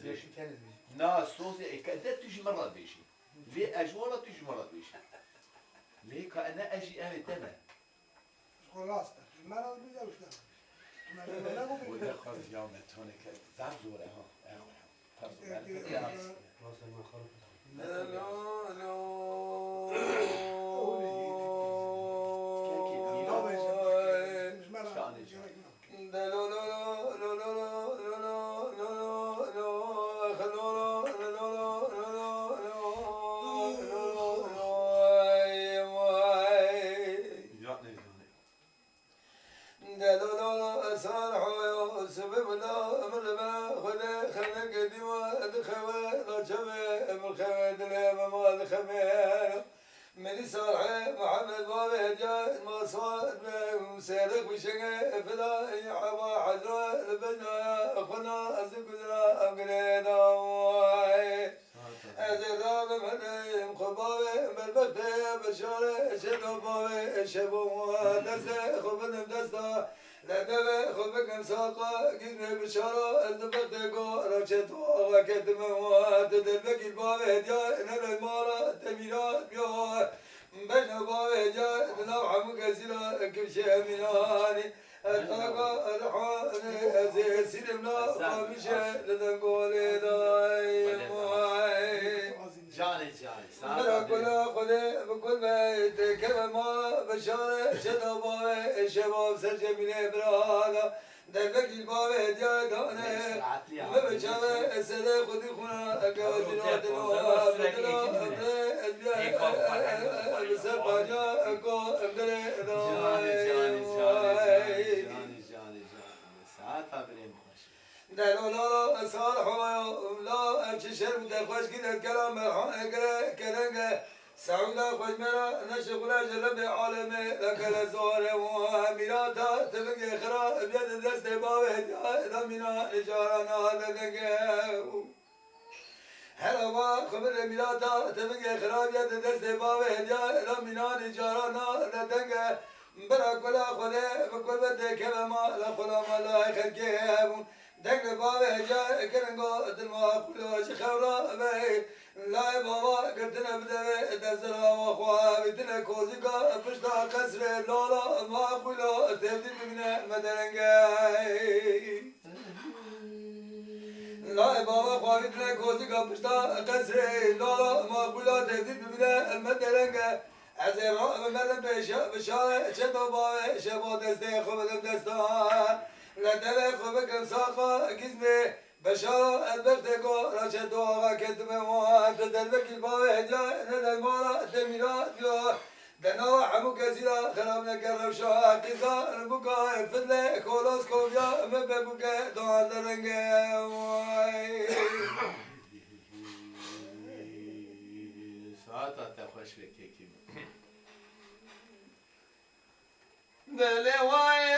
بيشي نا صوصي كده تيجي مرة بيشي ليه أجوالا تيجي مرة بيشي ليه كأنا أجي أنا تنا خلاص مرة بيجي وش وده خالص يوم توني كده زعم زورة من صالح محمد بابه جاء ما صار مسيرك بشقة فدا يحبا حزرا لبنا أخونا أزكنا أمقرينا أزراب مدين خبابه بالبقتة بشارة شدو بابه شبو دسته خبن دسته لدبه خبك مساقا قزم بشارة أزدبقتة قو رشتوا وكتم تدبك البابه جاء نبى المارة تميرات بيوه بين بابه جاء نوحة مكسرة كبشة مناني الطاقة الحواني أزير سلمنا قامشة لدنقولي داي جاني مرا خذي بكل بيت كما ما بشارة شدو بابه الشباب سرجميني برادا دلبك البابه ديا دانه ما بشارة السنة خذي خونا أقوزنا دلوا بدلا أبدا بسبانيا أكو أبدا لا صالح لا أمشي شرم دخوش كده الكلام كلام سعودا خوش مرا نشغل جرب عالمي لك الزور وميراتا تبقى خرا بيد دست بابه إذا منا نجارنا دقيقة هلا ما خبر ميراتا تبقى خرا بيد دست بابه إذا منا نجارنا دقيقة برا كلا خلا بكل بدك كلام لا خلا ما لا يخلكهم دق بابه جاء كنقو دلما كلوش خبره بي لا بابا قلتنا بدأ دزرا وخوا بدنا كوزيكا بشتا قسر لولا ما كلو تبدي بمنا مدرنجاي لا بابا خوا بدنا كوزيكا بشتا قسر لولا ما كلو تبدي بمنا مدرنجاي عزيرا بمرن بشارة شدو بابا شبو دستي خبدم دستا لدل خبك ساقا كزمي بشارة البختكو رشدو وكتم وانت دلبك البابه جاء ندل مارا تميرات بيو دنوا حموك زيرا خرابنا كربشا قزا البكا فدل كولوس كوبيا مببكا دوان درنگا ساعتا تخوش بكيكي دلواي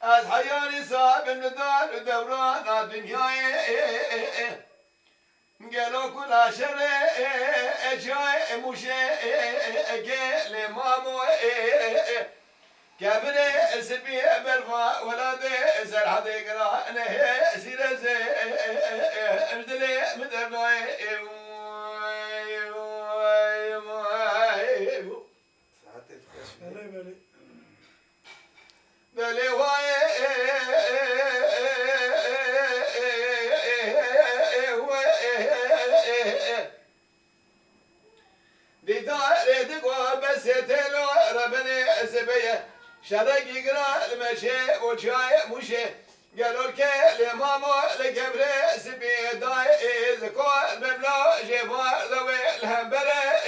از حیانی صاحب ندار دوران دنیای گلو کلا شر جای موشه گل مامو كابر سبي برفا ولاد زر حدا يقرا انا سير زي امدلي مدرناي ساعتي فكش بلي واي دي دار دقوا بس تلو ربنا سبيه شرق يقرا المشي وشاي مشي قالوا الكلمة لقبر سبي داي ذكور بملا جيبا ذوي الهمبرة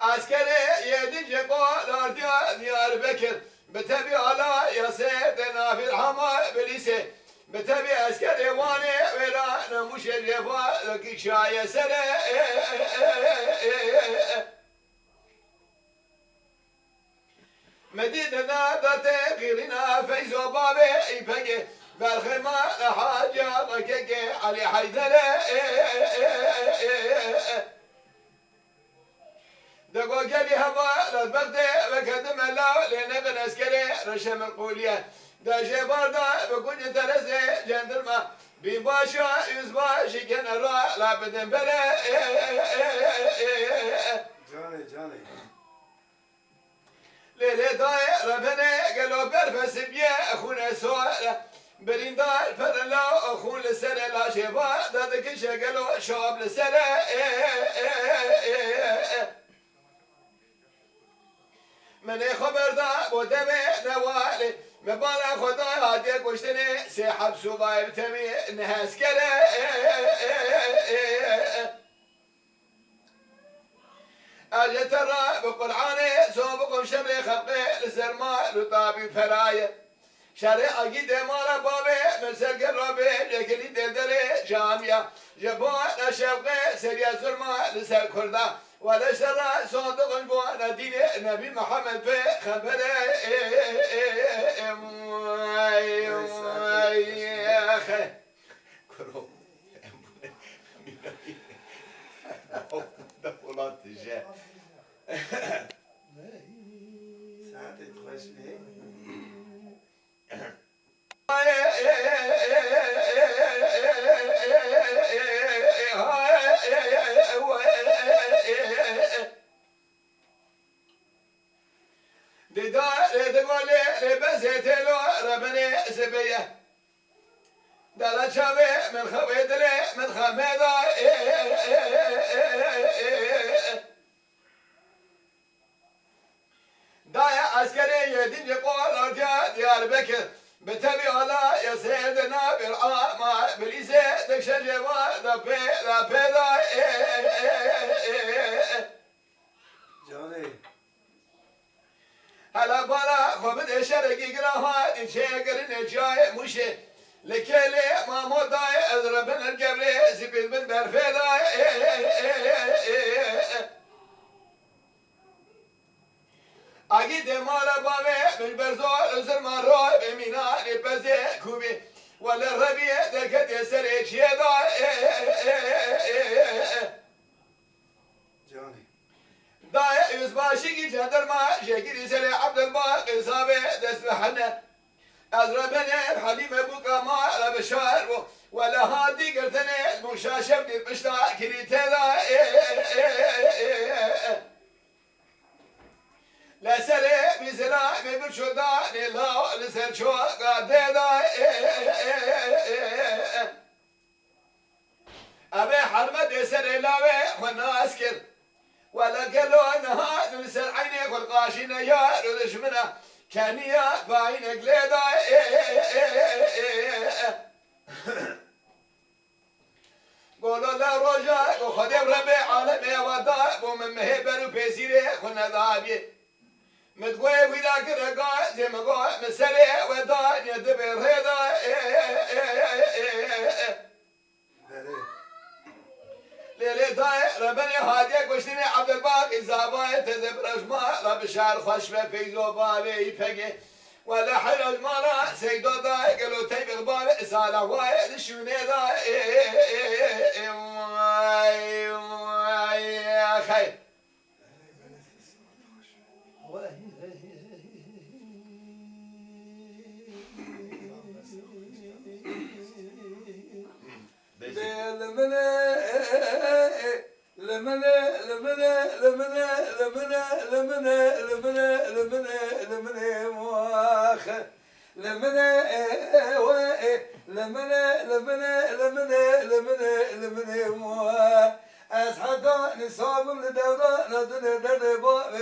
عسكري يدي جبال ديار بكر بتبي على يا سيدنا في الحما بليسه بتبي عسكري واني ولا نمشي جيبا لك شاي سنه بالخيمة حاجة ضكك علي حيدر دقوا قلي هبا للبغدة بكدم الله لنبن اسكري رشم القولية دا جباردا بكون ترزي جندرما بباشا يزباشي كان الرا لا بدن بلا جاني ليلة داي ربنا قالوا برفس بيا اخونا سؤال برين داي فرلا اخون لسنة لا شبا دادك شقلوا شاب لسنة من خبر دا بودمي نوالي مبالا خداي هادي قشتني سيحب صغير تمي نهاس كلا أجي ترى بقرعاني صوبكم شري خلقي لسرما لطابي فراية شري أجيد مالا بابي من سرق الربي لكني دلدلي جامية جبان أشوقي سريا زرما لسر كردا ولا شرى صادق بوانا دين نبي محمد في خبره يا أخي كرو دخلات الجاه ساعتي تخش ليه دلا شابي من خويد لي من خميدا دايا عسكري يدين يقول رجاء ديار بكر بتبي على يا سيدنا بالعامة بليسة دكشة جوا دا بيدا جاني هلا بالا خبد شرقي قراها نشيقر نجاي مشي لكلي ما مضاي اضربن القبر سبيل من برفيدا اجد مالا بابي بالبرزول وزر مروي بمينا لبزي كوبي ولا الربيع دكت يسري شيدا جاني دايا يزباشي جندر ما شكل يسري عبد الباقي صابي دسبحنا أضربني حليم أبوك ما بشار ولا هادي قرتني المشاشة بدي بشتا كريت هذا لا سري بزرا ببشوداني لا لسر شو قاددا أبي حرمة يسري لاوي وانا أسكر ولا قالوا أنا لسر عيني والقاشين يا ردش منها كانيا باينك ليدا قولوا لا رجاء وخدم ربي عالمي وضاء ومن مهبر وبيسيري خنا ذابي متقوي وذاك الرقاء زي ما قول مسري وضاء يدبر هذا ليلي داي ربني هادي قشتني عبد الباقي زاباي تذبر اجماع لبشار خشبه في زوبابي يفقي ولا حرج مالا سيدو داي قالوا تيب غبابي سالا وايد شوني داي يا خير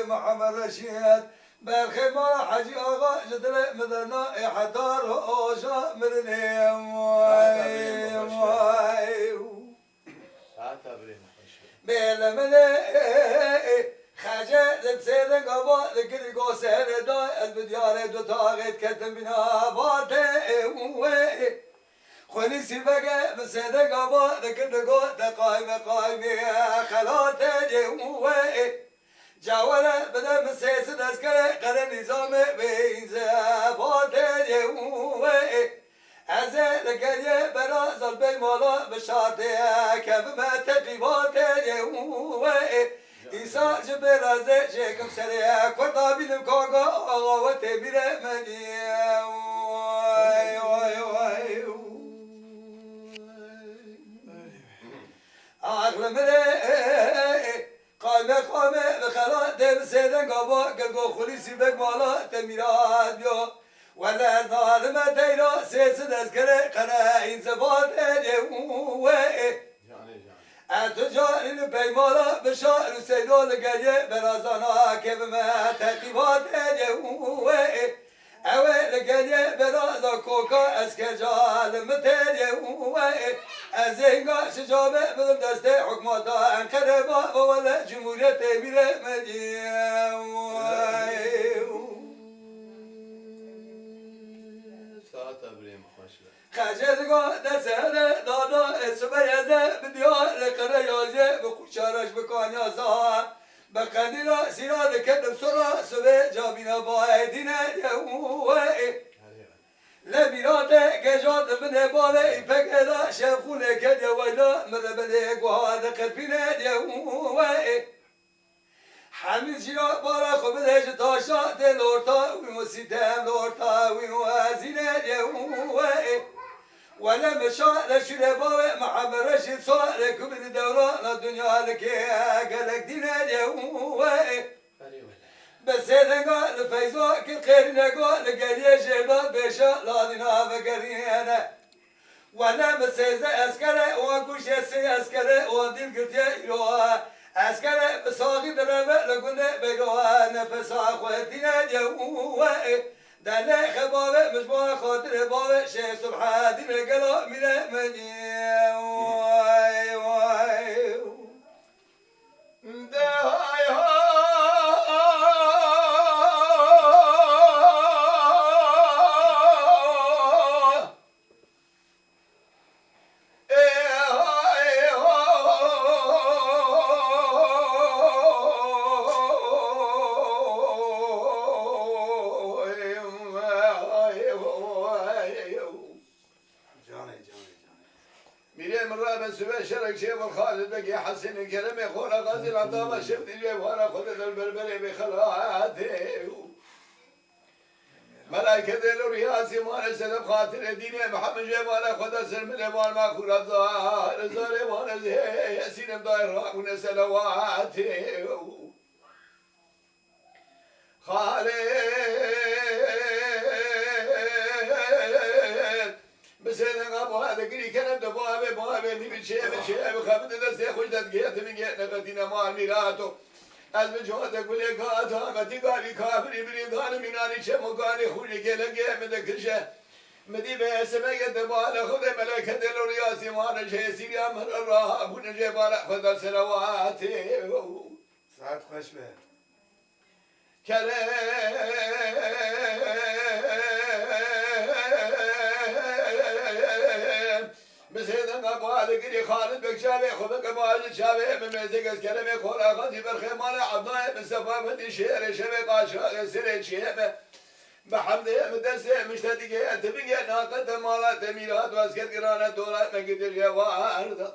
محمد رشيد بالخيمة حجي آغا جدل مدنا حدار أوشا مدني بلمني خجل بسيد قبا لكل قوسر دا البديار دو تاغيت كتم بنا باته خوني سيبقى بسيد قبا لكل قوت قايمة خلاته جوه جاوله بده مسيس دسكره قرن نظام بين زباده جوه از دیسا جبر از شکم سریع کرد بیلم کاغا آقا و تبیر منی وای وای وای عقل منه قامه بخلا دم سیدن گابا گلگو خلی سیبک مالا تمیرات بیو ولا ظالمة تيرا سيسد أذكر قنا إن زبان أتجار البيمالا بشار سيدو لقاية برازانا كيف ما تقيبات أوي لقاية برازا كوكا أسكجال متالي أزينغا شجابة بدل دستي حكماتا أنقربا ولا جمهورية تيميرة مدينة خجلگاه دسته دادا اسمیزه بدیار لقره یازه بخوشارش بکانیا زها بقندیلا سیراد کدم سرا سبه جابینا باید یوه لبیرات گجات بنه باوه ایپک ادا شفخونه کد یویلا مدبله گوهاد قربینه یوه حمید جیرا بارا خوب دهج تاشا دلورتا ویمو سیتم لورتا ویمو ازینه یوه ولا مشاء لشري باوي محمد رشيد صالك من الدورة الدنيا لك قالك دينا اليوم بس هذا قال فيزو كل خير نقول قال يا شباب بشا لا دينا بقرينا ولا بس هذا أسكره وأقولش أسكره وأدين قلت يا إلوه أسكره بساقي دربة لقنا بيروه نفس أخوتنا اليوم دله خبابه مجموعة خاطر بابه شيخ سبحان دين قلا من مني واي واي دهاي ها شرك شيخ الخالد بقي حسن الكلام يقول غازي العطامة شفت الجيب وانا خذت البربري بخلاته ملائكة دلو رياسي مانا سلم خاطر الدين محمد جيب وانا خذت سلم الإيمان ما خورت ظاهر الظاهر وانا زي سينم داير راقون سلواته خالد بسيدنا أبو هذا قري كلام دبابة نبي شيء خبز دسته خوش دقيقة من جهة نقدنا مال ميراته المجهود أقول لك هذا ما تقاري كافر بري قال مناني شيء مقاري خوش كلا من ذكرشه مدي بسمة دبالة خذ ملائكة دلورياسي ما نجى سيريا مر الرهاب ونجى بارا خذ سلوات ساعات خوش به بسيدنا أبو هذا قري خالد بك شابه خبك أبو هذا شابه مميزك كلمة خورا غازي برخيمانة عبدالله بسفا مدي شير شبه قاشا سرين شيبه بحمده مدرسة مشتدقية تبقى ناقة مالات ميلاد واسكت قرانة دولات مقدر يوارد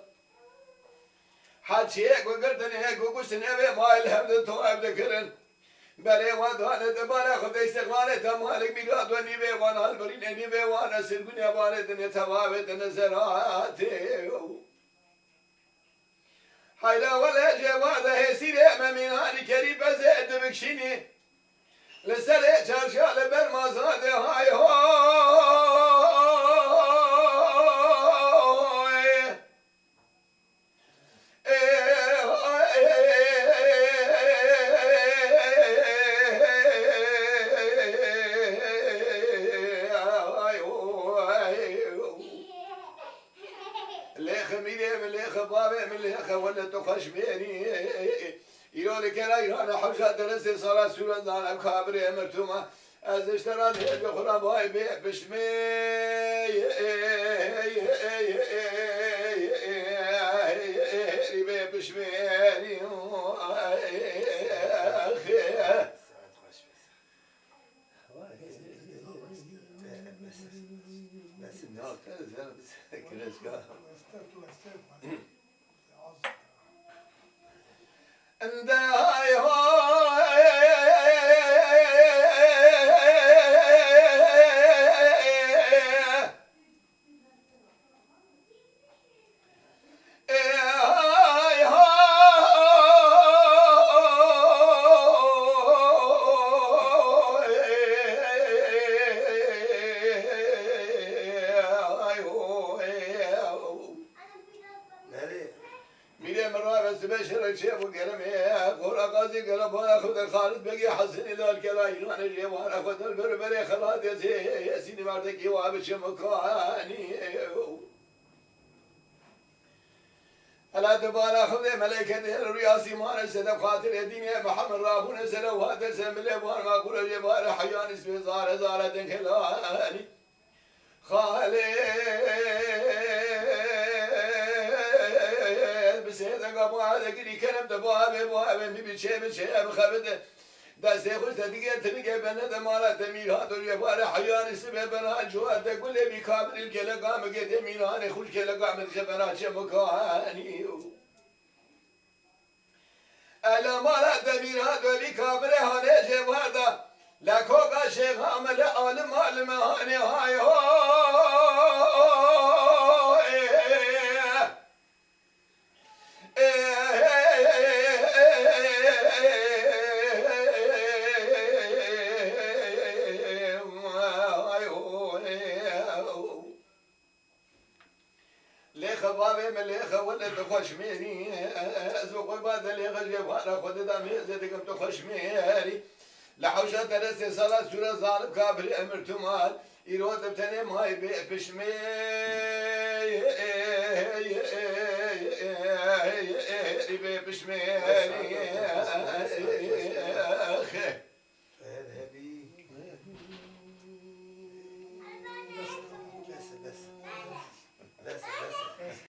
حد شيك وقردن هيك وقشتن أبي ما الهم تو أبدكرن بله وادانه دباله خود استقلاله تمالک میلاد و نیبه وان هالبرین نیبه وان سرگونی باره دنیا توابت نزراته حیلا ولا جواد هسیره ممینانی کری بزد بکشینی لسر چرشال برمازاده های ولا تخشميني يقول كلا انا حوشة درست صلاة سورة دانا بكابري مرتومة از اشتران هيك بخورا باي بي بشمي ريبي بشميني بس با خود خالد بگی حسنی دال کلا ایران جوان خود البربر خلاد یسینی مردکی و آبش مکانی الا تبارك خذ ملائكته الرياس ما سلف خاطر الدنيا محمد رابون سلف هذا سمل وان ما قول جبار حيان اسم زار زار دنكلاني خالي بسيدك ابو هذا قري كلام تباب باب بيشي بخبده دست خوش دیگه تنگه بنده دمارت میرات و جبار حیان سبه بنا جوات کل بی کامل کلگام که دمیران خوش کلگام خبرا چه مکانی علامات دمیرات و بی کامل هانه جبار دا لکوگا شیخ عمل عالم عالم هانه های خبابي مليخة ولا تخش ميري أزوق بعد اللي غجب أنا خد دم يزيدك تخش ميري لحوشة ترسي صلاة سورة ظالم كابري أمر تمال يروت بتني ماي بشمي بشمي